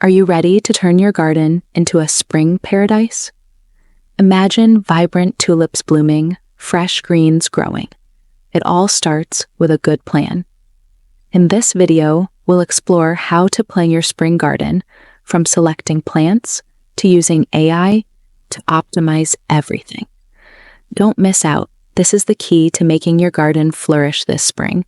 Are you ready to turn your garden into a spring paradise? Imagine vibrant tulips blooming, fresh greens growing. It all starts with a good plan. In this video, we'll explore how to plan your spring garden, from selecting plants to using AI to optimize everything. Don't miss out. This is the key to making your garden flourish this spring.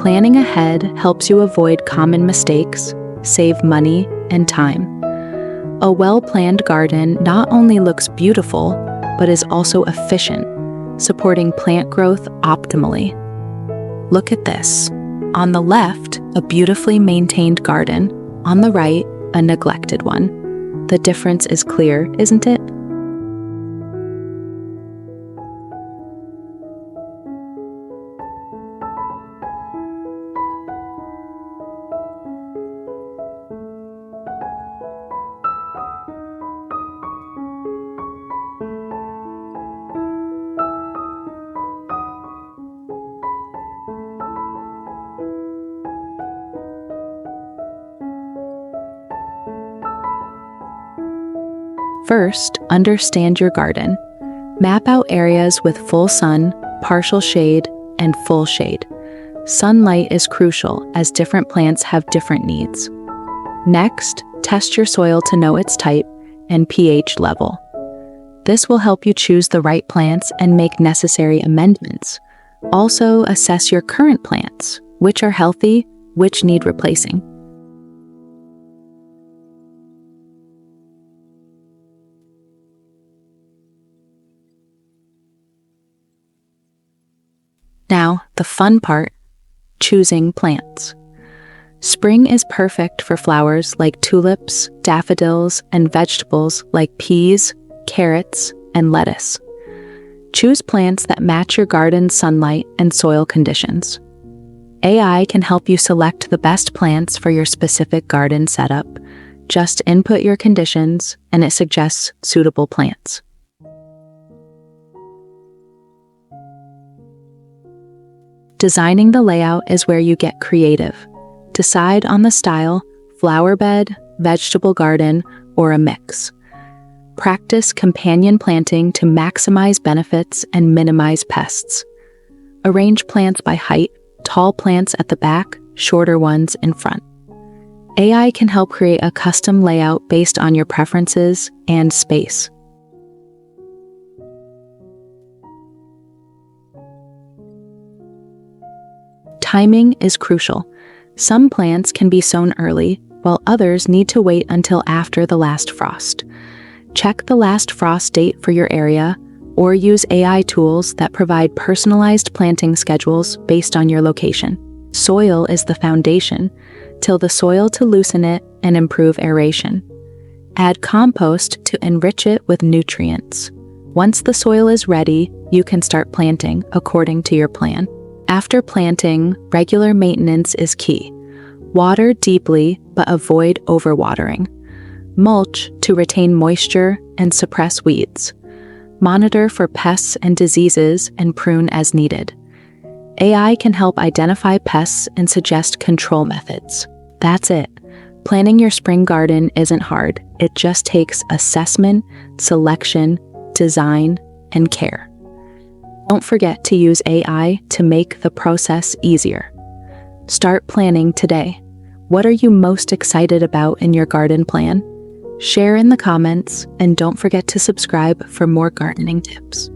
Planning ahead helps you avoid common mistakes, save money, and time. A well-planned garden not only looks beautiful, but is also efficient, supporting plant growth optimally. Look at this. On the left, a beautifully maintained garden. On the right, a neglected one. The difference is clear, isn't it? First, understand your garden. Map out areas with full sun, partial shade, and full shade. Sunlight is crucial as different plants have different needs. Next, test your soil to know its type and pH level. This will help you choose the right plants and make necessary amendments. Also, assess your current plants, which are healthy, which need replacing. Now, the fun part, choosing plants. Spring is perfect for flowers like tulips, daffodils, and vegetables like peas, carrots, and lettuce. Choose plants that match your garden's sunlight and soil conditions. AI can help you select the best plants for your specific garden setup. Just input your conditions, and it suggests suitable plants. Designing the layout is where you get creative. Decide on the style, flower bed, vegetable garden, or a mix. Practice companion planting to maximize benefits and minimize pests. Arrange plants by height, tall plants at the back, shorter ones in front. AI can help create a custom layout based on your preferences and space. Timing is crucial. Some plants can be sown early, while others need to wait until after the last frost. Check the last frost date for your area, or use AI tools that provide personalized planting schedules based on your location. Soil is the foundation. Till the soil to loosen it and improve aeration. Add compost to enrich it with nutrients. Once the soil is ready, you can start planting according to your plan. After planting, regular maintenance is key. Water deeply, but avoid overwatering. Mulch to retain moisture and suppress weeds. Monitor for pests and diseases and prune as needed. AI can help identify pests and suggest control methods. That's it. Planning your spring garden isn't hard. It just takes assessment, selection, design, and care. Don't forget to use AI to make the process easier. Start planning today. What are you most excited about in your garden plan? Share in the comments, and don't forget to subscribe for more gardening tips.